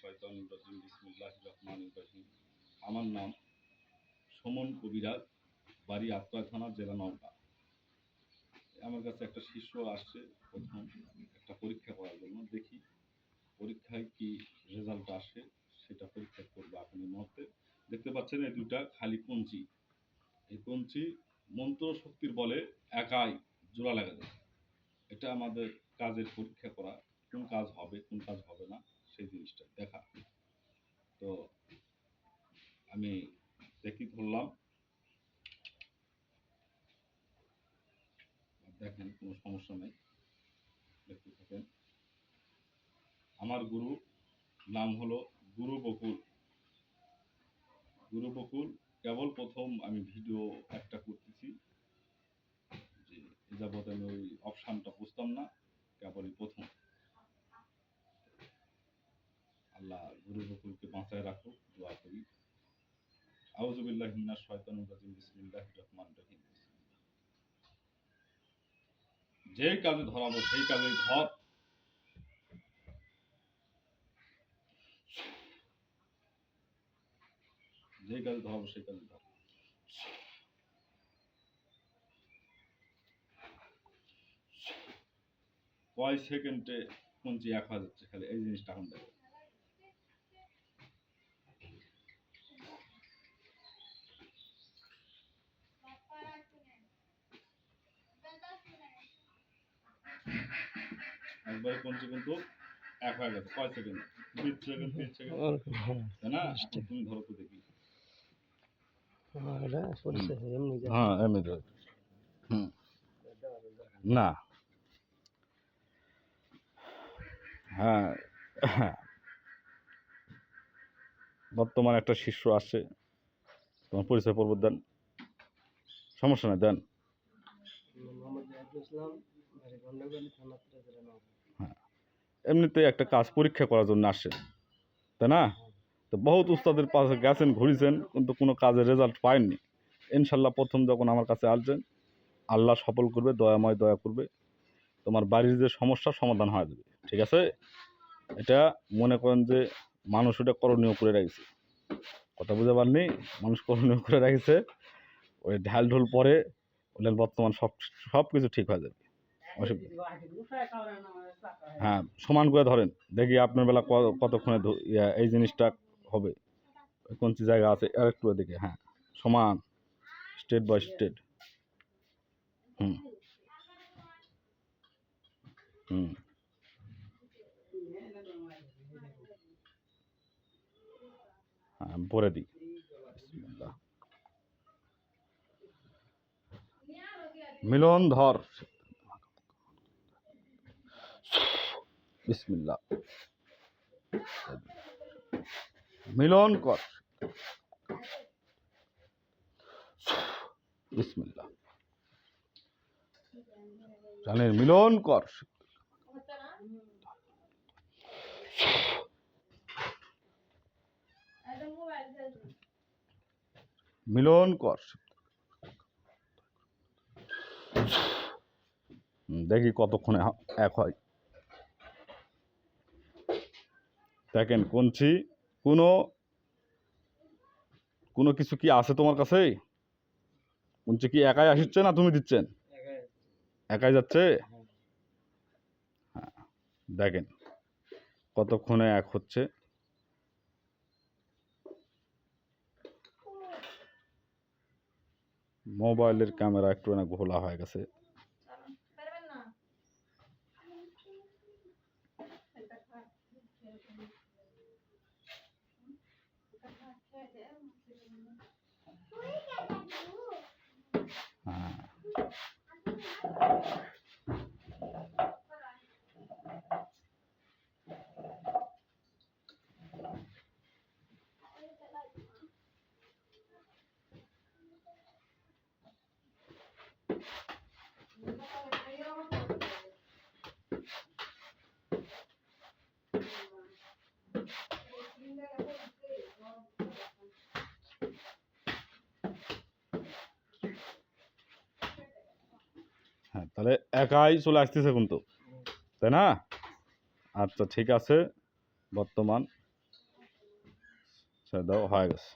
শাইতানির রাজিম বিসমিল্লাহির রহমানির রহিম। আমার নাম সুমন কবিরাজ, বাড়ি আত্রাই থানা, জেলা নওগাঁ। আমার কাছে একটা শিষ্য আসছে প্রথম একটা পরীক্ষা করার জন্য। দেখি পরীক্ষায় কি রেজাল্ট আসে, সেটা পরীক্ষা করবো। আপনি মুহূর্তে দেখতে পাচ্ছেন এই দুটা খালি কঞ্চি। এই কঞ্চি মন্ত্র শক্তির বলে একাই জোড়া লাগা যায়। এটা আমাদের কাজের পরীক্ষা করা, কোন কাজ হবে কোন কাজ হবে না সেই জিনিসটা দেখা। তো আমি দেখি ধরলাম, দেখেন কোনো সমস্যা নেই, দেখতে থাকেন। আমার গুরু নাম হলো গুরু বকুল। গুরু বকুল কেবল প্রথম আমি ভিডিও একটা করতেছি, যে এ যাবৎ আমি ওই অপশানটা বুঝতাম না, কেবলই প্রথম। আল্লাহ গুরু বকুলকে বাঁচায় রাখুক, দোয়া করি। আউযু বিল্লাহি মিনাশ শাইতানির রাজিম বিসমিল্লাহির রহমানির রহিম। যে কাজে ধরাবো সেই কাজেই ধর। যে কাজে ধরাবো সেই কাজে ধর। কয় সেকেন্ডে কঞ্চি এক হয়ে যাচ্ছে, খালি এই জিনিসটা এখন দেখো। একবারে কঞ্চি কিন্তু এক হয়ে গেছে। কয় সেকেন্ড? 2 সেকেন্ড 3 সেকেন্ড, তাই না? এখন তুমি ধরো তো দেখি। হ্যাঁ এমনি ধর। না, হ্যাঁ হ্যাঁ, বর্তমানে একটা শিষ্য আসছে, তোমার পরিচয় পর্ব দেন। সমস্যা নাই, দেন। হ্যাঁ, এমনিতে একটা কাজ পরীক্ষা করার জন্য আসছে, তাই না? তো বহুত উস্তাদের পাশে গেছেন, ঘুরেছেন, কিন্তু কোনো কাজের রেজাল্ট পায়নি। ইনশাল্লাহ প্রথম যখন আমার কাছে আসছেন, আল্লাহ সফল করবে, দয়াময় দয়া করবে, তোমার বাড়ির যে সমস্যার সমাধান হয়ে যাবে। ঠিক আছে? এটা মনে করেন যে মানুষ ওটা করণীয় করে রাখছে, কথা বুঝতে পারনি? মানুষ করণীয় করে রাখছে, ওই ঢাল ঢোল পরে বললেন বর্তমান সব কিছু ঠিক হয়ে যাবে। হ্যাঁ, সমান করে ধরেন, দেখি আপনার বেলা কতক্ষণে এই জিনিসটা হবে। কোন জায়গা আছে আর একটু এদিকে। হ্যাঁ, সমান, স্টেট বাই স্টেট। হুম হুম হ্যাঁ, পরে দিই। মিলন ধর, বিসমিল্লাহ, মিলন কর, বিসমিল্লাহ, জানের মিলন কর, মিলন কর। দেখি কতক্ষণে এক হয়। দেখেন কোনছি, কোনো কোনো কিছু কি আছে তোমার কাছে? কোনছি কি একাই আসছে না তুমি দিচ্ছেন? একাই যাচ্ছে। হ্যাঁ, দেখেন কতক্ষণে এক হচ্ছে। মোবাইলের ক্যামেরা একটু না ঘোলা হয়ে গেছে। হ্যাঁ, হ্যাঁ, তাহলে একাই চলে আসতেছে কিন্তু, তাই না? আচ্ছা ঠিক আছে, বর্তমান আচ্ছা দাও হয়ে গেছে